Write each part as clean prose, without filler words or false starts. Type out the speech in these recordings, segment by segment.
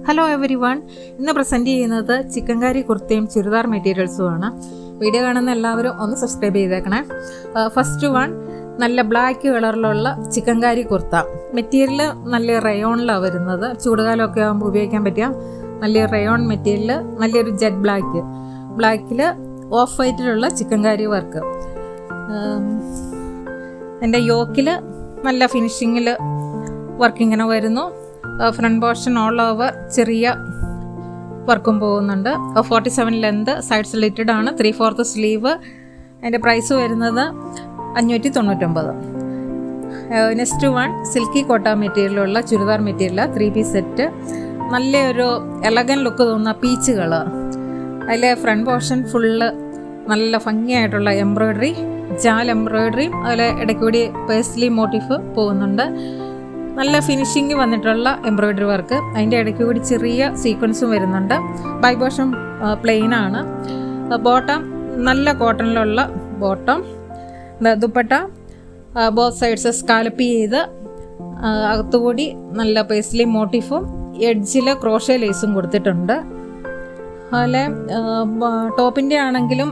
Hello every one, ഇന്ന് present ചെയ്യുന്നത് chikankari കുർത്തയും churidar മെറ്റീരിയൽസുമാണ്. Video കാണുന്ന എല്ലാവരും ഒന്ന് സബ്സ്ക്രൈബ് ചെയ്തേക്കണേ. ഫസ്റ്റ് വൺ, നല്ല ബ്ലാക്ക് കളറിലുള്ള ചിക്കൻകാരി കുർത്ത. മെറ്റീരിയൽ നല്ല റയോണിലാണ് വരുന്നത്. ചൂടുകാലമൊക്കെ ആകുമ്പോൾ ഉപയോഗിക്കാൻ പറ്റിയ നല്ല റയോൺ മെറ്റീരിയൽ, നല്ലൊരു ജെറ്റ് ബ്ലാക്കിൽ ഓഫ് വൈറ്റിലുള്ള ചിക്കൻകാരി വർക്ക്. എൻ്റെ യോക്കിൽ നല്ല ഫിനിഷിങ്ങിൽ വർക്ക് ഇങ്ങനെ വരുന്നു. ഫ്രണ്ട് പോർഷൻ ഓൾ ഓവർ ചെറിയ വർക്കും പോകുന്നുണ്ട്. 47 ലെന്ത്, സൈഡ് സ്ലിറ്റഡ് ആണ്, 3/4 സ്ലീവ്. അതിൻ്റെ പ്രൈസ് വരുന്നത് 599. നെക്സ്റ്റ് വൺ, സിൽക്കി കോട്ട മെറ്റീരിയലുള്ള ചുരിദാർ മെറ്റീരിയൽ, 3 പീസ് സെറ്റ്. നല്ലൊരു എലഗൻ ലുക്ക് തോന്നുന്ന പീച്ച് കളർ. അതിലെ ഫ്രണ്ട് പോർഷൻ ഫുള്ള് നല്ല ഭംഗിയായിട്ടുള്ള എംബ്രോയ്ഡറി, ജാൽ എംബ്രോയ്ഡറിയും അതിൽ ഇടയ്ക്കൂടി പേഴ്സ്ലി മോട്ടീഫ് പോകുന്നുണ്ട്. നല്ല ഫിനിഷിങ് വന്നിട്ടുള്ള എംബ്രോയ്ഡറി വർക്ക്. അതിൻ്റെ ഇടയ്ക്ക് കൂടി ചെറിയ സീക്വൻസും വരുന്നുണ്ട്. ബൈ പോർഷൻ പ്ലെയിൻ ആണ്. ബോട്ടം നല്ല കോട്ടണിലുള്ള bottom. Dupatta both sides scallop ചെയ്ത് അകത്തുകൂടി നല്ല പേഴ്സ്ലി മോട്ടീഫും എഡ്ജിൽ ക്രോഷേ ലേസും കൊടുത്തിട്ടുണ്ട്. അതുപോലെ ടോപ്പിൻ്റെ ആണെങ്കിലും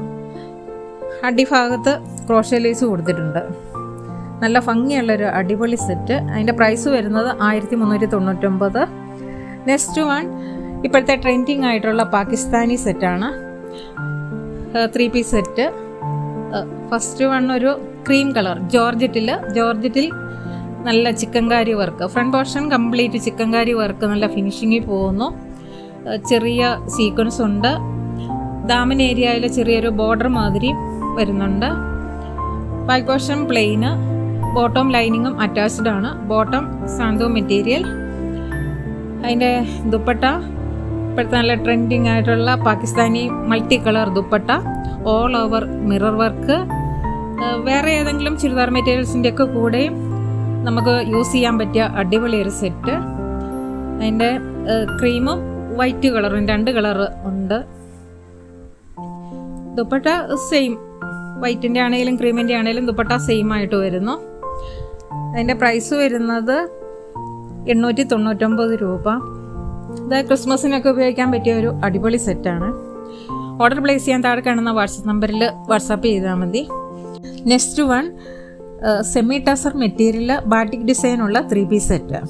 അടിഭാഗത്ത് ക്രോഷേ ലേസ് കൊടുത്തിട്ടുണ്ട്. നല്ല ഭംഗിയുള്ളൊരു അടിപൊളി സെറ്റ്. അതിൻ്റെ പ്രൈസ് വരുന്നത് 1399. നെക്സ്റ്റ് വൺ, ഇപ്പോഴത്തെ ട്രെൻഡിങ് ആയിട്ടുള്ള പാകിസ്ഥാനി സെറ്റാണ്. 3 പീസ് സെറ്റ്. ഫസ്റ്റ് വൺ ഒരു ക്രീം കളർ ജോർജറ്റിൽ നല്ല chikankari work. Front portion complete chikankari work, നല്ല ഫിനിഷിങ്ങിൽ പോകുന്നു. ചെറിയ സീക്വൻസ് ഉണ്ട്. ദാമൻ ഏരിയയിൽ ചെറിയൊരു ബോർഡർ മാതിരി വരുന്നുണ്ട്. ബാക്ക് പോർഷൻ പ്ലെയിന്, ബോട്ടം ലൈനിങ്ങും അറ്റാച്ച്ഡ് ആണ്. Bottom Santo material. അതിൻ്റെ ദുപ്പട്ട ഇപ്പോഴത്തെ നല്ല ട്രെൻഡിങ് ആയിട്ടുള്ള Pakistani multi colour dupatta, all over mirror work. വേറെ ഏതെങ്കിലും ചുരിദാർ മെറ്റീരിയൽസിൻ്റെ ഒക്കെ കൂടെയും നമുക്ക് യൂസ് ചെയ്യാൻ പറ്റിയ അടിപൊളി ഒരു സെറ്റ്. അതിൻ്റെ ക്രീമും വൈറ്റ് കളറും 2 കളറ് ഉണ്ട്. ദുപ്പട്ട സെയിം, വൈറ്റിൻ്റെ ആണെങ്കിലും ക്രീമിൻ്റെ ആണെങ്കിലും ദുപ്പട്ട സെയിം ആയിട്ട് വരുന്നു. അതിൻ്റെ പ്രൈസ് വരുന്നത് 899 രൂപ. ഇത് ക്രിസ്മസിനൊക്കെ ഉപയോഗിക്കാൻ പറ്റിയ ഒരു അടിപൊളി സെറ്റാണ്. ഓർഡർ പ്ലേസ് ചെയ്യാൻ താഴെ കാണുന്ന വാട്സപ്പ് നമ്പറിൽ വാട്സാപ്പ് ചെയ്താൽ മതി. Next one, semi tussar material batik ഡിസൈനുള്ള 3 പീസ് സെറ്റ്.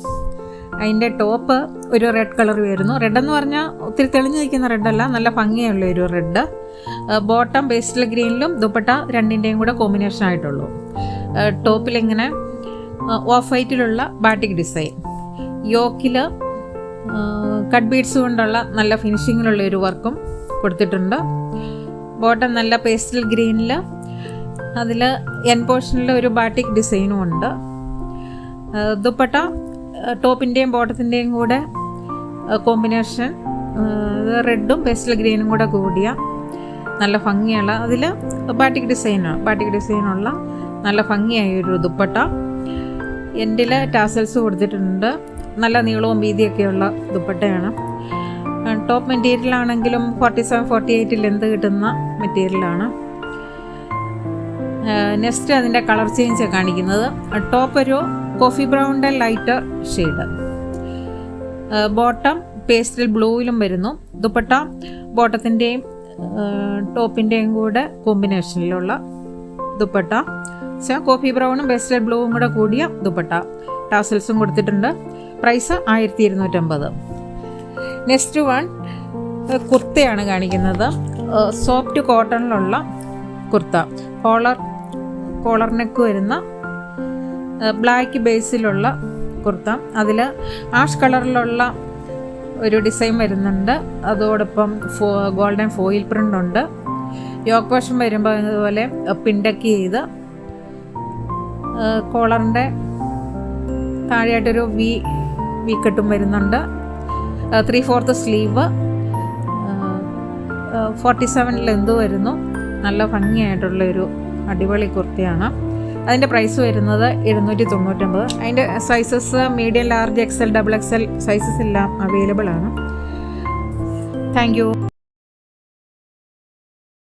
അതിൻ്റെ ടോപ്പ് ഒരു റെഡ് കളർ വരുന്നു. റെഡെന്ന് പറഞ്ഞാൽ ഒത്തിരി തെളിഞ്ഞ് നിൽക്കുന്ന റെഡല്ല, നല്ല ഭംഗിയുള്ള ഒരു റെഡ്. ബോട്ടം പേസ്റ്റൽ ഗ്രീനിലും ദുപ്പട്ട 2ൻ്റെയും കൂടെ കോമ്പിനേഷൻ ആയിട്ടുള്ളൂ. ടോപ്പിലിങ്ങനെ ഓഫ് വൈറ്റിലുള്ള ബാറ്റിക് ഡിസൈൻ. യോക്കിൽ കട്ട് ബീഡ്സ് കൊണ്ടുള്ള നല്ല ഫിനിഷിങ്ങിലുള്ള ഒരു വർക്കും കൊടുത്തിട്ടുണ്ട്. ബോട്ടം നല്ല പേസ്റ്റൽ ഗ്രീനിൽ, അതിൽ എൻ പോർഷനിൽ ഒരു ബാറ്റിക് ഡിസൈനും ഉണ്ട്. ദുപ്പട്ട ടോപ്പിൻ്റെയും ബോട്ടത്തിൻ്റെയും കൂടെ കോമ്പിനേഷൻ, റെഡും പേസ്റ്റൽ ഗ്രീനും കൂടെ കൂടിയ നല്ല ഭംഗിയുള്ള, അതിൽ ബാറ്റിക് ഡിസൈനുള്ള നല്ല ഭംഗിയായൊരു ദുപ്പട്ട. എൻഡിൽ ടാസൽസ് കൊടുത്തിട്ടുണ്ട്. നല്ല നീളവും വീതിയൊക്കെയുള്ള ദുപ്പട്ടയാണ്. ടോപ്പ് മെറ്റീരിയൽ ആണെങ്കിലും 47-48 ലെന്ത് കിട്ടുന്ന മെറ്റീരിയലാണ്. നെക്സ്റ്റ് അതിൻ്റെ കളർ ചേഞ്ച് കാണിക്കുന്നത്. ടോപ്പ് ഒരു കോഫി ബ്രൗണിൻ്റെ ലൈറ്റർ ഷെയ്ഡ്. ബോട്ടം പേസ്റ്റൽ ബ്ലൂയിലും വരുന്നു. ദുപ്പട്ട ബോട്ടത്തിൻ്റെയും ടോപ്പിൻ്റെയും കൂടെ കോമ്പിനേഷനിലുള്ള ദുപ്പട്ട. കോഫി ബ്രൗണും പേസ്റ്റൽ ബ്ലൂവും കൂടെ കൂടിയ ദുപ്പട്ട. ടാസൽസും കൊടുത്തിട്ടുണ്ട്. പ്രൈസ് 1250. നെക്സ്റ്റ് വൺ, കുർത്തയാണ് കാണിക്കുന്നത്. സോഫ്റ്റ് കോട്ടണിലുള്ള കുർത്ത. കോളർ നെക്ക് വരുന്ന ബ്ലാക്ക് ബേസിലുള്ള കുർത്ത. അതിൽ ആഷ് കളറിലുള്ള ഒരു ഡിസൈൻ വരുന്നുണ്ട്. അതോടൊപ്പം ഗോൾഡൻ ഫോയിൽ പ്രിൻ്റ് ഉണ്ട്. യോക്ക് പോർഷൻ വരുമ്പോൾ അതുപോലെ പിൻഡക്ക് ചെയ്ത് കോളറിൻ്റെ താഴെയായിട്ടൊരു വി കട്ടും വരുന്നുണ്ട്. 3/4 സ്ലീവ്. 47 ലെന്ത് വരുന്നു. നല്ല ഭംഗിയായിട്ടുള്ളൊരു അടിപൊളി കുർത്തയാണ്. അതിൻ്റെ പ്രൈസ് വരുന്നത് 799. അതിൻ്റെ sizes medium, large, XL, XXL sizes എല്ലാം അവൈലബിൾ ആണ്. Thank you.